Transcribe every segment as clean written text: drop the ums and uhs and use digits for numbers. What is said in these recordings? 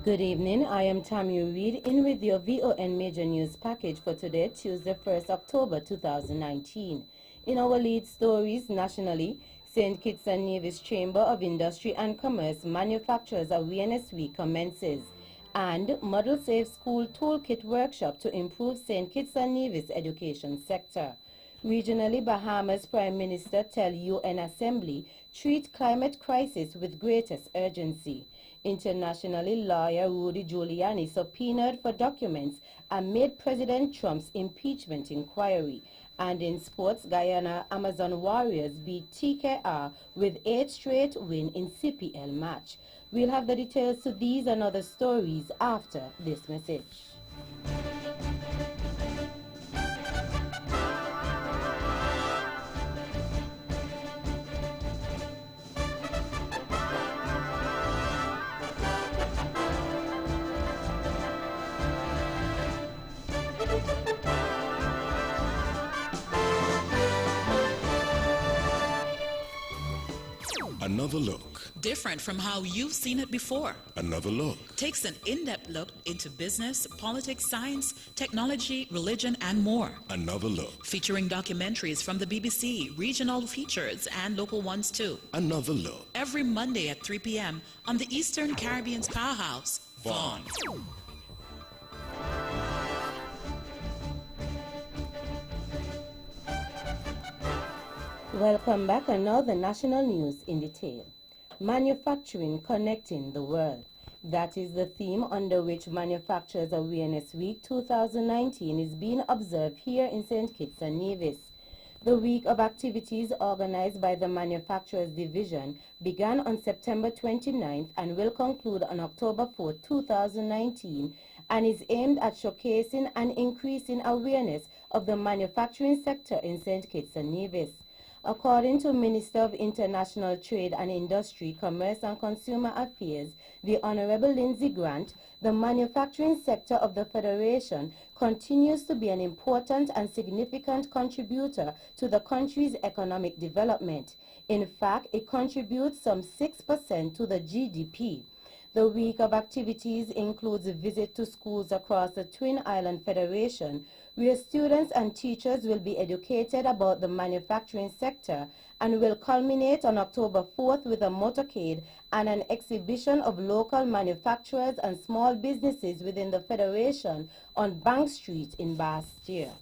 Good evening, I am Tammy Reed in with your VON Major News package for today, Tuesday, 1st October 2019. In our lead stories nationally, St. Kitts and Nevis Chamber of Industry and Commerce Manufacturers Awareness Week commences, and Model Safe School Toolkit Workshop to improve St. Kitts and Nevis education sector. Regionally, Bahamas Prime Minister tell UN Assembly treat climate crisis with greatest urgency. Internationally, lawyer Rudy Giuliani subpoenaed for documents amid President Trump's impeachment inquiry. And in sports, Guyana Amazon Warriors beat TKR with 8 straight win in CPL match. We'll have the details to these and other stories after this message. Another look. Different from how you've seen it before. Another look. Takes an in-depth look into business, politics, science, technology, religion, and more. Another look. Featuring documentaries from the BBC, regional features, and local ones too. Another look. Every Monday at 3 p.m. on the Eastern Caribbean's powerhouse, Vaughan. Welcome back, and now the national news in detail. Manufacturing connecting the world. That is the theme under which Manufacturers Awareness Week 2019 is being observed here in St. Kitts and Nevis. The week of activities organized by the Manufacturers Division began on September 29th and will conclude on October 4, 2019, and is aimed at showcasing and increasing awareness of the manufacturing sector in St. Kitts and Nevis. According to Minister of International Trade and Industry, Commerce and Consumer Affairs, the Honorable Lindsay Grant, the manufacturing sector of the Federation continues to be an important and significant contributor to the country's economic development. In fact, it contributes some 6% to the GDP. The week of activities includes a visit to schools across the Twin Island Federation, where students and teachers will be educated about the manufacturing sector, and will culminate on October 4th with a motorcade and an exhibition of local manufacturers and small businesses within the Federation on Bank Street in Bastia.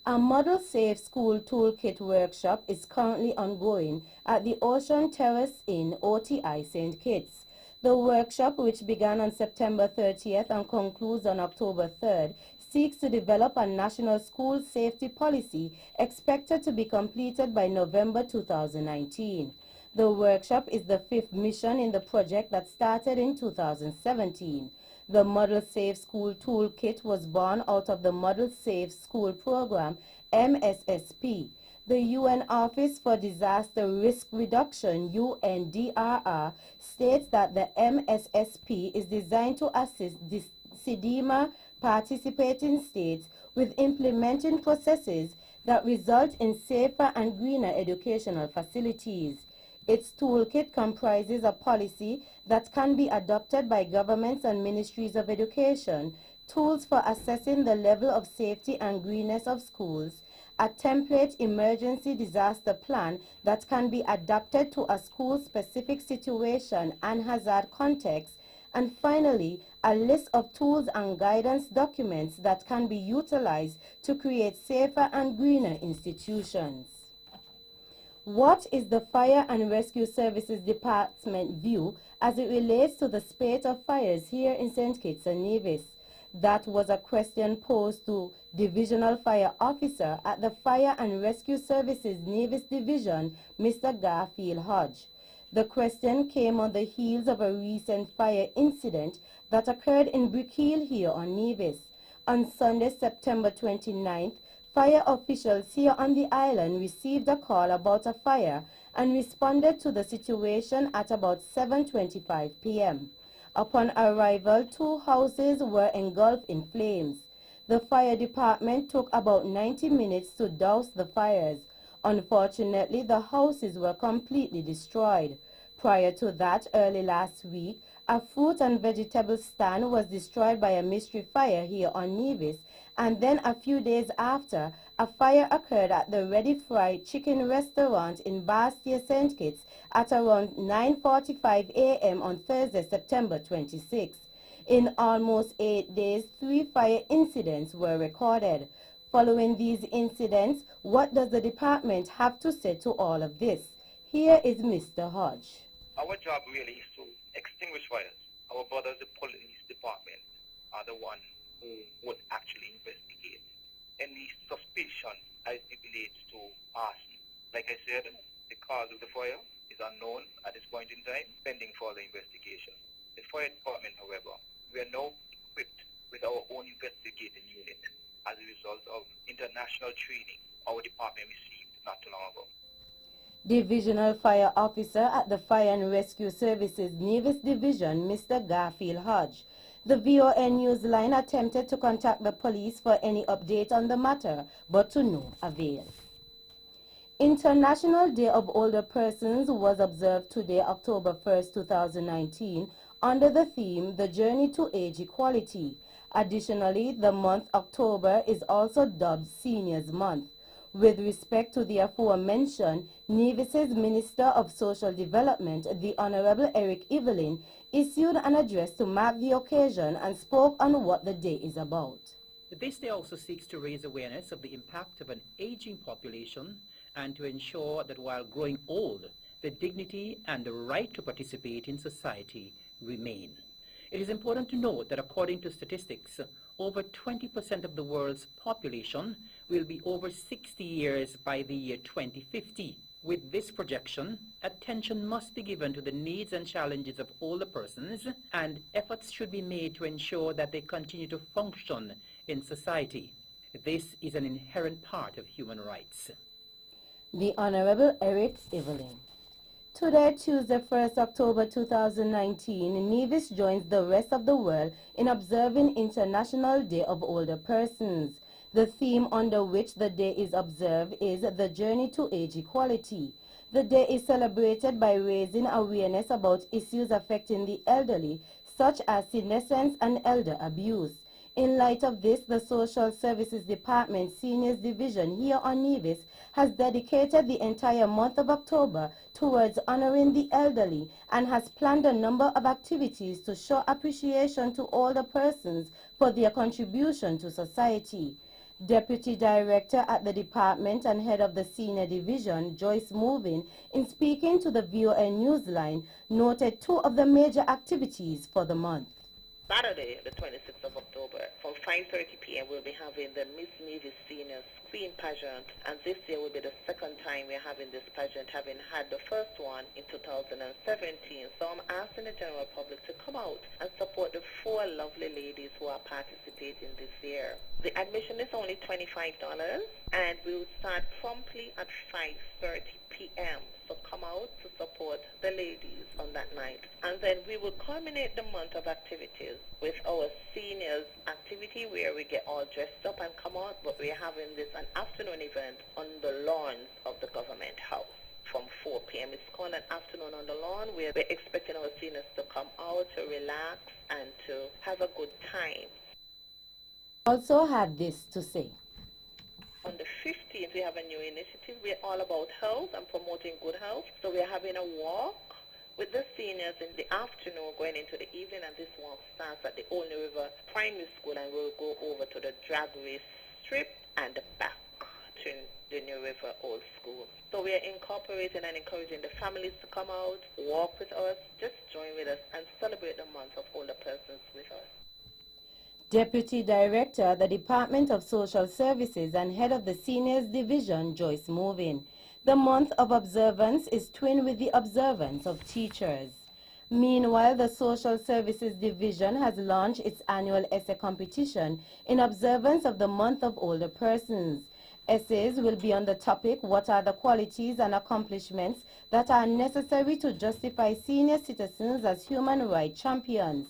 A Model Safe School Toolkit workshop is currently ongoing at the Ocean Terrace Inn, OTI, St. Kitts. The workshop, which began on September 30th and concludes on October 3rd, seeks to develop a national school safety policy expected to be completed by November 2019. The workshop is the 5th mission in the project that started in 2017. The Model Safe School Toolkit was born out of the Model Safe School Program, MSSP. The UN Office for Disaster Risk Reduction, UNDRR, states that the MSSP is designed to assist CDMA participating states with implementing processes that result in safer and greener educational facilities. Its toolkit comprises a policy that can be adopted by governments and ministries of education, tools for assessing the level of safety and greenness of schools, a template emergency disaster plan that can be adapted to a school-specific situation and hazard context, and finally, a list of tools and guidance documents that can be utilized to create safer and greener institutions. What is the Fire and Rescue Services Department view as it relates to the spate of fires here in St. Kitts and Nevis? That was a question posed to Divisional Fire Officer at the Fire and Rescue Services Nevis Division, Mr. Garfield Hodge. The question came on the heels of a recent fire incident that occurred in Brickhill here on Nevis. On Sunday, September 29th, fire officials here on the island received a call about a fire and responded to the situation at about 7:25 p.m. Upon arrival, 2 houses were engulfed in flames. The fire department took about 90 minutes to douse the fires. Unfortunately, the houses were completely destroyed. Prior to that, early last week, a fruit and vegetable stand was destroyed by a mystery fire here on Nevis, and then a few days after, a fire occurred at the Ready Fried Chicken restaurant in Bastia St. Kitts at around 9:45 a.m. on Thursday, September 26. In almost 8 days, 3 fire incidents were recorded. Following these incidents, what does the department have to say to all of this? Here is Mr. Hodge. Our job really is to extinguish fires. Our brothers, the police department, are the one who would actually investigate any suspicion as it relates to arson. Like I said, the cause of the fire is unknown at this point in time, pending further investigation. The fire department, however, we are now equipped with our own investigating unit as a result of international training our department received not too long ago. Divisional Fire Officer at the Fire and Rescue Services Nevis Division, Mr. Garfield Hodge. The VON Newsline attempted to contact the police for any update on the matter, but to no avail. International Day of Older Persons was observed today, October 1st, 2019, under the theme, The Journey to Age Equality. Additionally, the month October is also dubbed Seniors Month. With respect to the aforementioned, Nevis's Minister of Social Development, the Honorable Eric Evelyn, issued an address to mark the occasion and spoke on what the day is about. This day also seeks to raise awareness of the impact of an aging population and to ensure that while growing old, the dignity and the right to participate in society remain. It is important to note that according to statistics, over 20% of the world's population will be over 60 years by the year 2050. With this projection, attention must be given to the needs and challenges of older persons, and efforts should be made to ensure that they continue to function in society. This is an inherent part of human rights. The Honorable Eric Evelyn. Today, Tuesday, 1st October 2019, Nevis joins the rest of the world in observing International Day of Older Persons. The theme under which the day is observed is The Journey to Age Equality. The day is celebrated by raising awareness about issues affecting the elderly, such as senescence and elder abuse. In light of this, the Social Services Department Seniors Division here on Nevis has dedicated the entire month of October towards honoring the elderly and has planned a number of activities to show appreciation to older persons for their contribution to society. Deputy Director at the department and head of the Senior Division, Joyce Movin, in speaking to the VON Newsline, noted two of the major activities for the month. Saturday, the 26th of October, from 5:30 p.m., we'll be having the Miss Nevis Seniors Queen Pageant, and this year will be the second time we're having this pageant, having had the first one in 2017. So I'm asking the general public to come out and support the 4 lovely ladies who are participating this year. The admission is only $25, and we will start promptly at 5:30 p.m. So come out to support the ladies on that night. And then we will culminate the month of activities with our seniors activity where we get all dressed up and come out, but we're having this an afternoon event on the lawns of the government house from 4 p.m. It's called an afternoon on the lawn where we're expecting our seniors to come out to relax and to have a good time. Also had this to say. On the 15th, we have a new initiative. We're all about health and promoting good health. So we're having a walk with the seniors in the afternoon going into the evening, and this walk starts at the Old New River Primary School, and we'll go over to the drag race strip and back to the New River Old School. So we are incorporating and encouraging the families to come out, walk with us, just join with us, and celebrate the month of older persons with us. Deputy Director at the Department of Social Services and head of the Seniors Division, Joyce Movin. The month of observance is twinned with the observance of teachers. Meanwhile, the Social Services Division has launched its annual essay competition in observance of the month of older persons. Essays will be on the topic, what are the qualities and accomplishments that are necessary to justify senior citizens as human rights champions.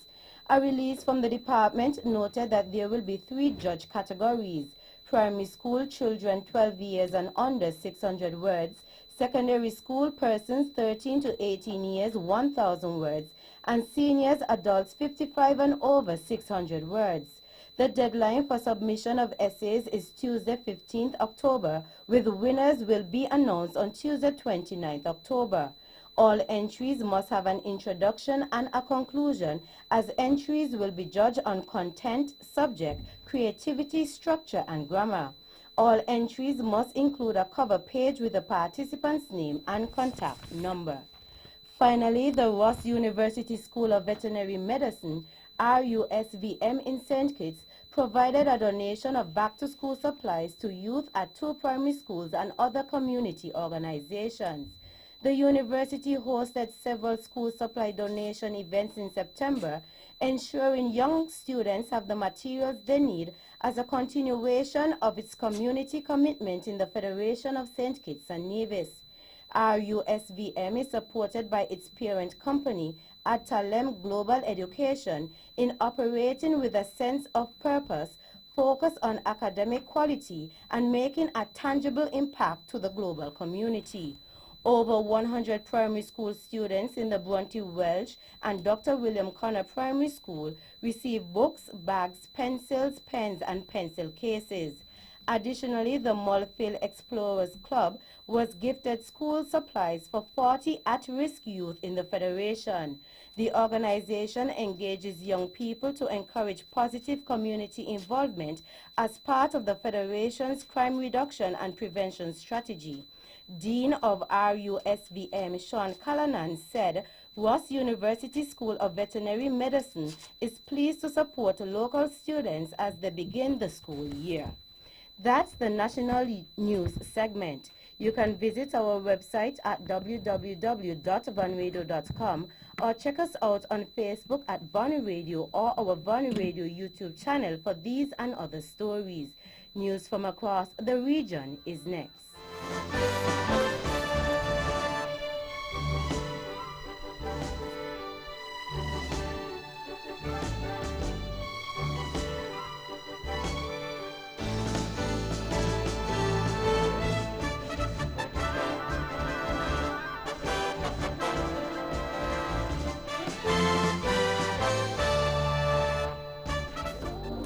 A release from the department noted that there will be 3 judge categories: primary school children 12 years and under 600 words, Secondary school persons 13 to 18 years 1,000 words, and seniors adults 55 and over 600 words. The deadline for submission of essays is Tuesday 15th October, with winners will be announced on Tuesday 29th October. All entries must have an introduction and a conclusion, as entries will be judged on content, subject, creativity, structure, and grammar. All entries must include a cover page with the participant's name and contact number. Finally, the Ross University School of Veterinary Medicine, RUSVM in St. Kitts, provided a donation of back-to-school supplies to youth at 2 primary schools and other community organizations. The university hosted several school supply donation events in September, ensuring young students have the materials they need as a continuation of its community commitment in the Federation of St. Kitts and Nevis. RUSVM is supported by its parent company, Adtalem Global Education, in operating with a sense of purpose, focus on academic quality, and making a tangible impact to the global community. Over 100 primary school students in the Bronte Welsh and Dr. William Connor Primary School received books, bags, pencils, pens, and pencil cases. Additionally, the Mulfield Explorers Club was gifted school supplies for 40 at-risk youth in the Federation. The organization engages young people to encourage positive community involvement as part of the Federation's crime reduction and prevention strategy. Dean of RUSVM, Sean Callanan, said Ross University School of Veterinary Medicine is pleased to support local students as they begin the school year. That's the national news segment. You can visit our website at www.vonradio.com or check us out on Facebook at Von Radio or our Von Radio YouTube channel for these and other stories. News from across the region is next.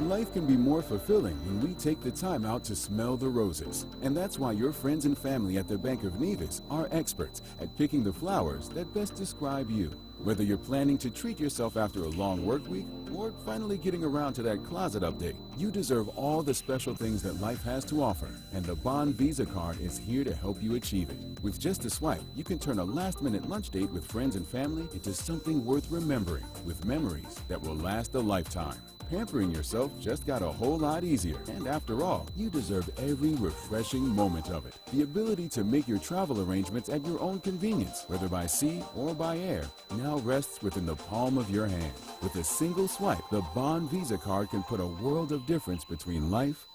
Life can be more fulfilling when we take the time out to smell the roses. And that's why your friends and family at the Bank of Nevis are experts at picking the flowers that best describe you. Whether you're planning to treat yourself after a long work week or finally getting around to that closet update, you deserve all the special things that life has to offer. And the Bond Visa card is here to help you achieve it. With just a swipe, you can turn a last-minute lunch date with friends and family into something worth remembering, with memories that will last a lifetime. Pampering yourself just got a whole lot easier. And after all, you deserve every refreshing moment of it. The ability to make your travel arrangements at your own convenience, whether by sea or by air, now rests within the palm of your hand. With a single swipe, the Bond Visa card can put a world of difference between life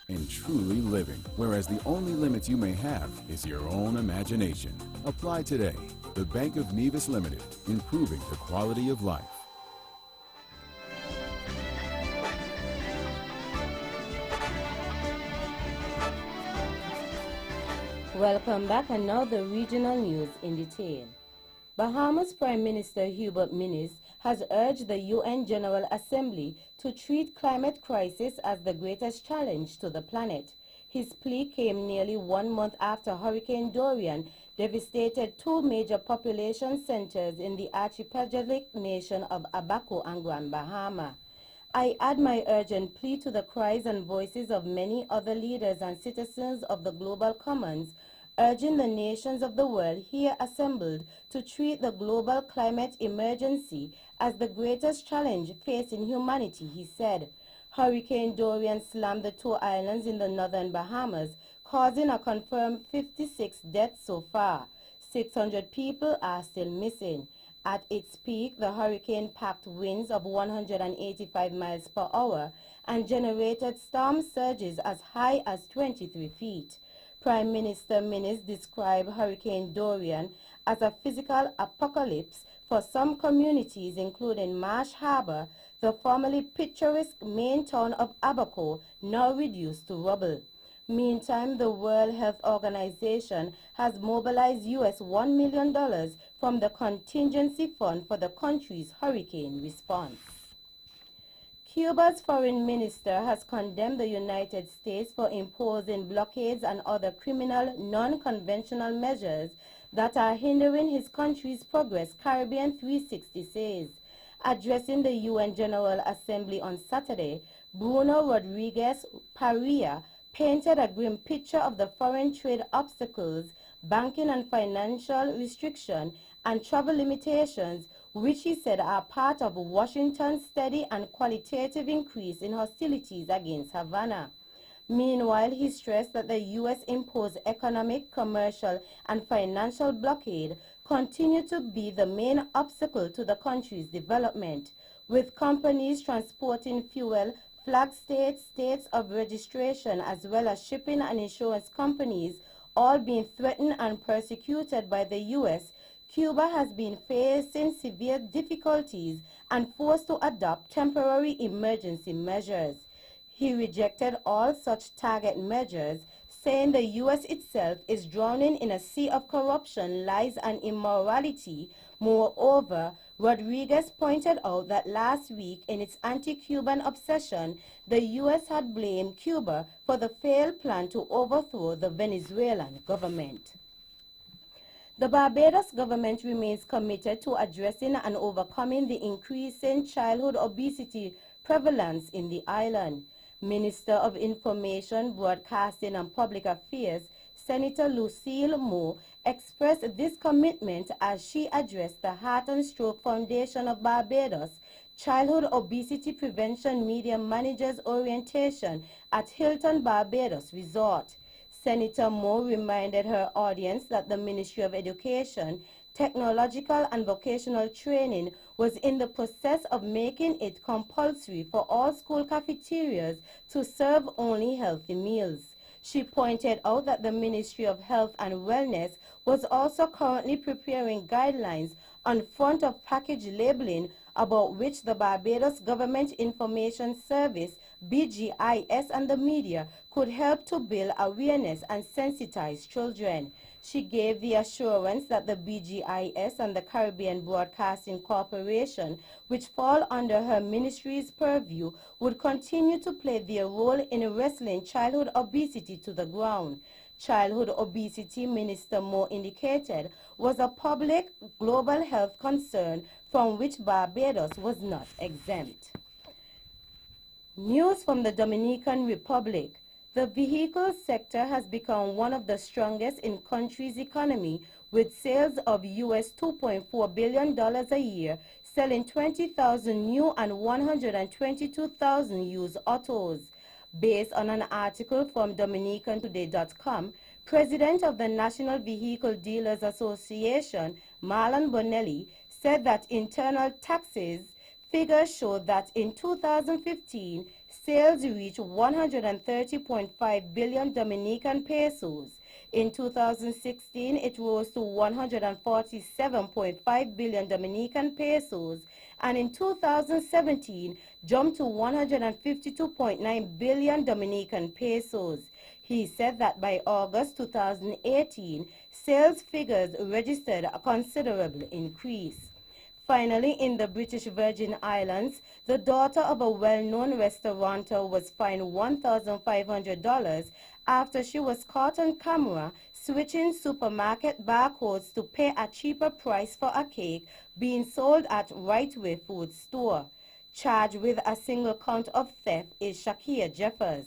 and truly living, whereas the only limit you may have is your own imagination. Apply today. The Bank of Nevis Limited, improving the quality of life. Welcome back, and now the regional news in detail. Bahamas Prime Minister Hubert Minnis has urged the UN General Assembly to treat climate crisis as the greatest challenge to the planet. His plea came nearly 1 month after Hurricane Dorian devastated 2 major population centers in the archipelagic nation of Abaco and Grand Bahama. I add my urgent plea to the cries and voices of many other leaders and citizens of the global commons, urging the nations of the world here assembled to treat the global climate emergency as the greatest challenge facing humanity, he said. Hurricane Dorian slammed the 2 islands in the northern Bahamas, causing a confirmed 56 deaths so far. 600 people are still missing. At its peak, the hurricane packed winds of 185 miles per hour and generated storm surges as high as 23 feet. Prime Minister Minnis described Hurricane Dorian as a physical apocalypse for some communities, including Marsh Harbor, the formerly picturesque main town of Abaco, now reduced to rubble. Meantime, the World Health Organization has mobilized US $1 million from the contingency fund for the country's hurricane response. Cuba's foreign minister has condemned the United States for imposing blockades and other criminal, non-conventional measures that are hindering his country's progress, Caribbean 360 says. Addressing the UN General Assembly on Saturday, Bruno Rodriguez Parilla painted a grim picture of the foreign trade obstacles, banking and financial restriction, and travel limitations, which he said are part of Washington's steady and qualitative increase in hostilities against Havana. Meanwhile, he stressed that the U.S. imposed economic, commercial, and financial blockade continue to be the main obstacle to the country's development, with companies transporting fuel, flag states, states of registration, as well as shipping and insurance companies all being threatened and persecuted by the U.S., Cuba has been facing severe difficulties and forced to adopt temporary emergency measures. He rejected all such target measures, saying the U.S. itself is drowning in a sea of corruption, lies, and immorality. Moreover, Rodriguez pointed out that last week, in its anti-Cuban obsession, the U.S. had blamed Cuba for the failed plan to overthrow the Venezuelan government. The Barbados government remains committed to addressing and overcoming the increasing childhood obesity prevalence in the island. Minister of Information, Broadcasting and Public Affairs, Senator Lucille Moore, expressed this commitment as she addressed the Heart and Stroke Foundation of Barbados Childhood Obesity Prevention Media Managers Orientation at Hilton Barbados Resort. Senator Moore reminded her audience that the Ministry of Education, Technological and Vocational Training was in the process of making it compulsory for all school cafeterias to serve only healthy meals. She pointed out that the Ministry of Health and Wellness was also currently preparing guidelines on front of package labeling, about which the Barbados Government Information Service, BGIS, and the media could help to build awareness and sensitize children. She gave the assurance that the BGIS and the Caribbean Broadcasting Corporation, which fall under her ministry's purview, would continue to play their role in wrestling childhood obesity to the ground. Childhood obesity, Minister Moore indicated, was a public global health concern from which Barbados was not exempt. News from the Dominican Republic. The vehicle sector has become one of the strongest in country's economy, with sales of US $2.4 billion a year, selling 20,000 new and 122,000 used autos. Based on an article from DominicanToday.com, President of the National Vehicle Dealers Association, Marlon Bonelli, said that internal taxes figures show that in 2015, sales reached 130.5 billion Dominican pesos. In 2016, it rose to 147.5 billion Dominican pesos, and in 2017, jumped to 152.9 billion Dominican pesos. He said that by August 2018, sales figures registered a considerable increase. Finally, in the British Virgin Islands, the daughter of a well-known restaurateur was fined $1,500 after she was caught on camera switching supermarket barcodes to pay a cheaper price for a cake being sold at Rightway Food Store. Charged with a single count of theft is Shakia Jeffers.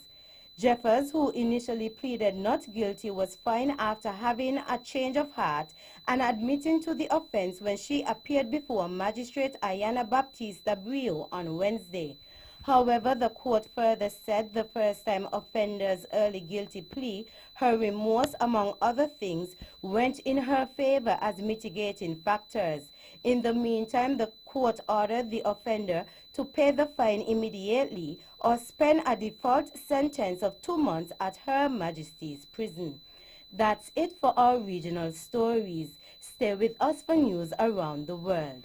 Jeffers, who initially pleaded not guilty, was fined after having a change of heart and admitting to the offense when she appeared before Magistrate Ayana Baptista Brio on Wednesday. However, the court further said the first-time offender's early guilty plea, her remorse, among other things, went in her favor as mitigating factors. In the meantime, the court ordered the offender to pay the fine immediately or spend a default sentence of 2 months at Her Majesty's prison. That's it for our regional stories. Stay with us for news around the world.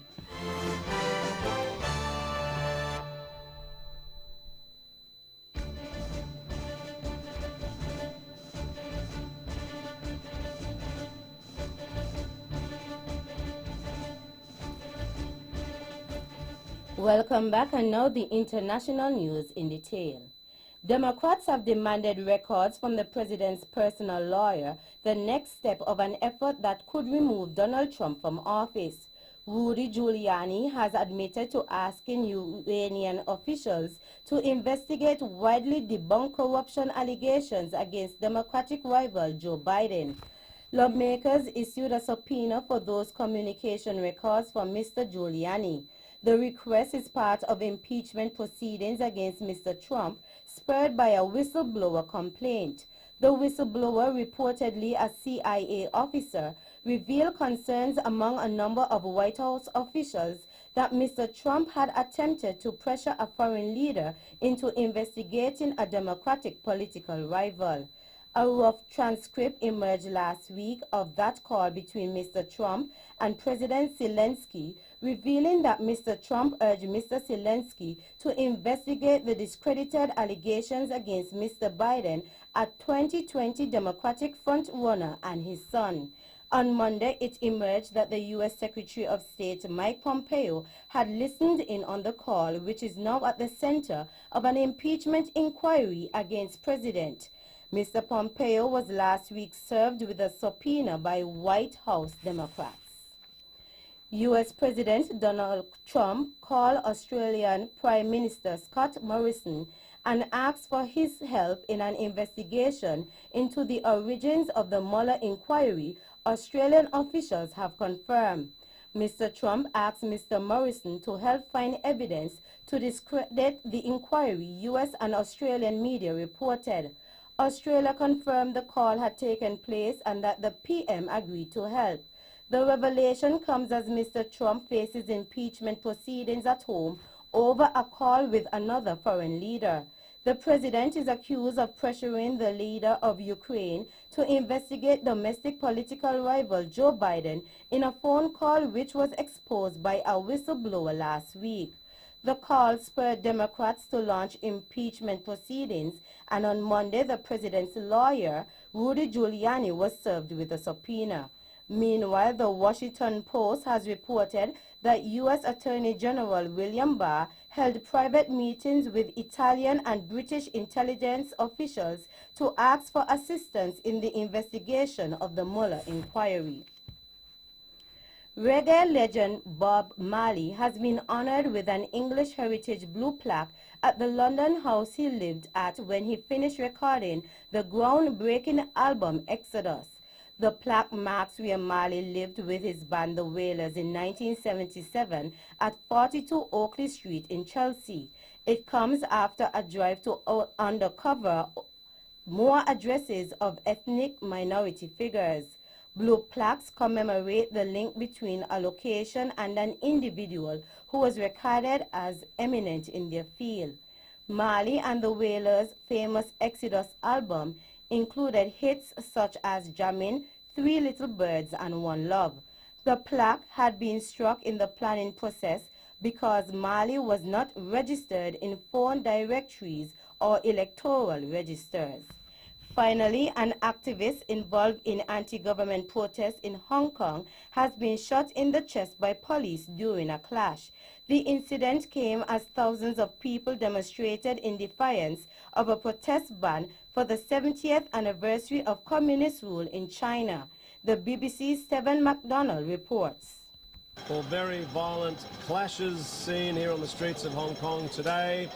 Welcome back, and now the international news in detail. Democrats have demanded records from the president's personal lawyer, the next step of an effort that could remove Donald Trump from office. Rudy Giuliani has admitted to asking Iranian officials to investigate widely debunked corruption allegations against Democratic rival Joe Biden. Lawmakers issued a subpoena for those communication records from Mr. Giuliani. The request is part of impeachment proceedings against Mr. Trump, spurred by a whistleblower complaint. The whistleblower, reportedly a CIA officer, revealed concerns among a number of White House officials that Mr. Trump had attempted to pressure a foreign leader into investigating a Democratic political rival. A rough transcript emerged last week of that call between Mr. Trump and President Zelensky, revealing that Mr. Trump urged Mr. Zelensky to investigate the discredited allegations against Mr. Biden, a 2020 Democratic frontrunner, and his son. On Monday, it emerged that the U.S. Secretary of State Mike Pompeo had listened in on the call, which is now at the center of an impeachment inquiry against President. Mr. Pompeo was last week served with a subpoena by White House Democrats. U.S. President Donald Trump called Australian Prime Minister Scott Morrison and asked for his help in an investigation into the origins of the Mueller inquiry, Australian officials have confirmed. Mr. Trump asked Mr. Morrison to help find evidence to discredit the inquiry U.S. and Australian media reported. Australia confirmed the call had taken place and that the PM agreed to help. The revelation comes as Mr. Trump faces impeachment proceedings at home over a call with another foreign leader. The president is accused of pressuring the leader of Ukraine to investigate domestic political rival Joe Biden in a phone call which was exposed by a whistleblower last week. The call spurred Democrats to launch impeachment proceedings, and on Monday the president's lawyer, Rudy Giuliani, was served with a subpoena. Meanwhile, the Washington Post has reported that U.S. Attorney General William Barr held private meetings with Italian and British intelligence officials to ask for assistance in the investigation of the Mueller inquiry. Reggae legend Bob Marley has been honored with an English Heritage Blue plaque at the London house he lived at when he finished recording the groundbreaking album Exodus. The plaque marks where Marley lived with his band The Wailers in 1977 at 42 Oakley Street in Chelsea. It comes after a drive to uncover more addresses of ethnic minority figures. Blue plaques commemorate the link between a location and an individual who was regarded as eminent in their field. Marley and the Wailers' famous Exodus album included hits such as Jammin', Three Little Birds, and One Love. The plaque had been struck in the planning process because Marley was not registered in phone directories or electoral registers. Finally, an activist involved in anti-government protests in Hong Kong has been shot in the chest by police during a clash. The incident came as thousands of people demonstrated in defiance of a protest ban for the 70th anniversary of communist rule in China. The BBC's Stephen MacDonald reports. Well, very violent clashes seen here on the streets of Hong Kong today.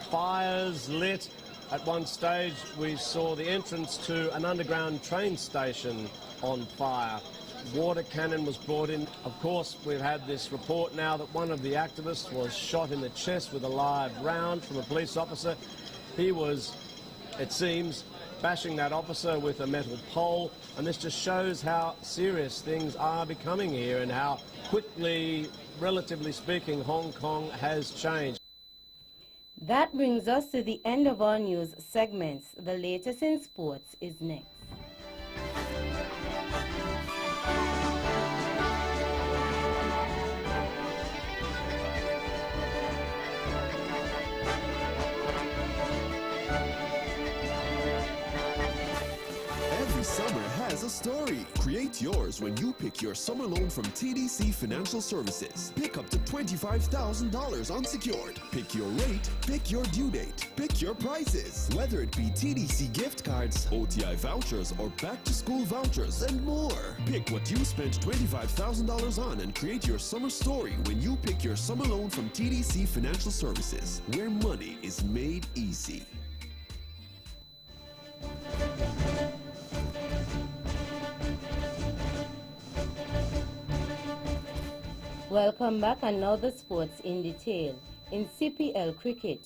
Fires lit. At one stage, we saw the entrance to an underground train station on fire. Water cannon was brought in. Of course, we've had this report now that one of the activists was shot in the chest with a live round from a police officer. He was, it seems, bashing that officer with a metal pole, and this just shows how serious things are becoming here and how quickly, relatively speaking, Hong Kong has changed. That brings us to the end of our news segments. The latest in sports is next. Every summer has has a story. Create yours when you pick your summer loan from TDC Financial Services. Pick up to $25,000 unsecured. Pick your rate, pick your due date, pick your prices. Whether it be TDC gift cards, OTI vouchers, or back-to-school vouchers, and more. Pick what you spent $25,000 on and create your summer story when you pick your summer loan from TDC Financial Services, where money is made easy. Welcome back, and now the sports in detail. In CPL cricket,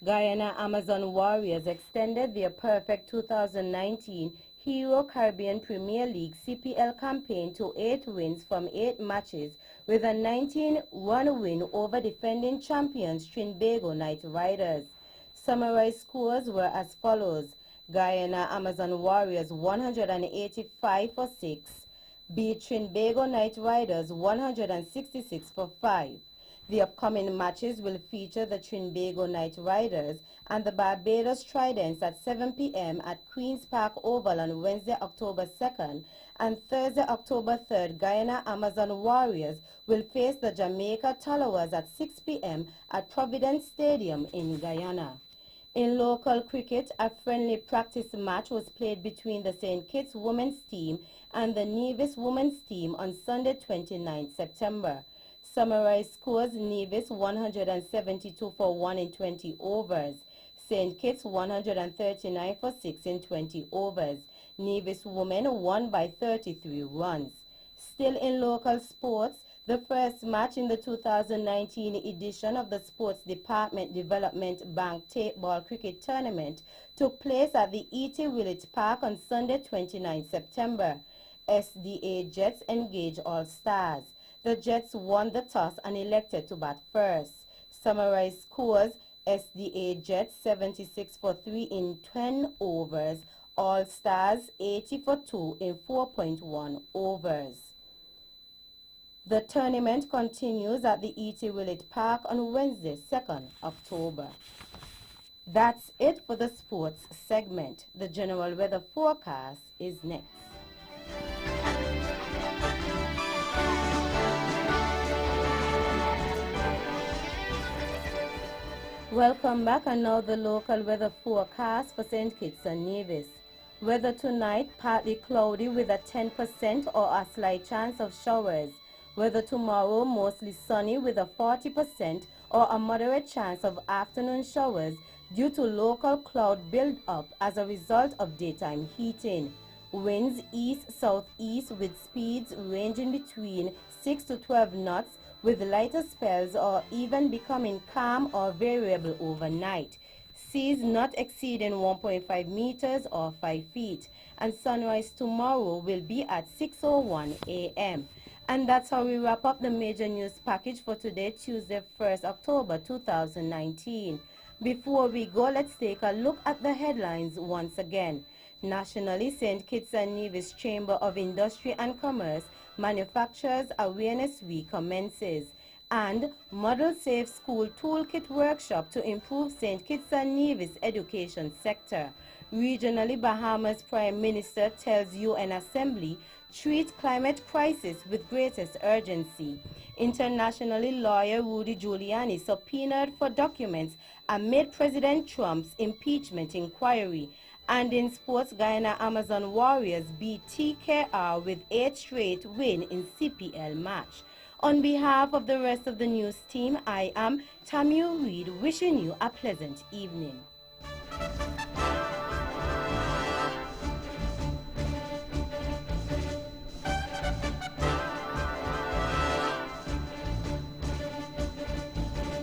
Guyana Amazon Warriors extended their perfect 2019 Hero Caribbean Premier League CPL campaign to 8 wins from 8 matches, with a 19-1 win over defending champions Trinbago Knight Riders. Summarized scores were as follows: Guyana Amazon Warriors 185 for 6, beat Trinbago Knight Riders 166 for 5. The upcoming matches will feature the Trinbago Knight Riders and the Barbados Tridents at 7 p.m. at Queen's Park Oval on Wednesday, October 2nd, and Thursday, October 3rd, Guyana Amazon Warriors will face the Jamaica Tallowers at 6 p.m. at Providence Stadium in Guyana. In local cricket, a friendly practice match was played between the St. Kitts women's team and the Nevis women's team on Sunday, 29 September. Summarized scores: Nevis 172 for 1 in 20 overs. St. Kitts 139 for 6 in 20 overs. Nevis women won by 33 runs. Still in local sports, the first match in the 2019 edition of the Sports Department Development Bank Tape Ball Cricket Tournament took place at the E.T. Willett Park on Sunday, 29 September. SDA Jets engaged All Stars. The Jets won the toss and elected to bat first. Summarized scores: SDA Jets 76 for 3 in 10 overs. All Stars 80 for 2 in 4.1 overs. The tournament continues at the E.T. Willett Park on Wednesday, 2nd October. That's it for the sports segment. The general weather forecast is next. Welcome back, and now the local weather forecast for St. Kitts and Nevis. Weather tonight, partly cloudy with a 10% or a slight chance of showers. Weather tomorrow, mostly sunny with a 40% or a moderate chance of afternoon showers due to local cloud build-up as a result of daytime heating. Winds east-southeast with speeds ranging between 6 to 12 knots, with lighter spells or even becoming calm or variable overnight. Seas not exceeding 1.5 meters or 5 feet. And sunrise tomorrow will be at 6:01 a.m. And that's how we wrap up the major news package for today, Tuesday, 1st October 2019. Before we go, let's take a look at the headlines once again. Nationally, St. Kitts and Nevis Chamber of Industry and Commerce Manufacturers Awareness Week commences, and Model Safe School Toolkit Workshop to improve St. Kitts and Nevis education sector. Regionally, Bahamas Prime Minister tells UN Assembly treat climate crisis with greatest urgency. Internationally, lawyer Rudy Giuliani subpoenaed for documents amid President Trump's impeachment inquiry. And in sports, Guyana Amazon Warriors beat TKR with 8 straight win in CPL match. On behalf of the rest of the news team, I am Tammy Reed, wishing you a pleasant evening.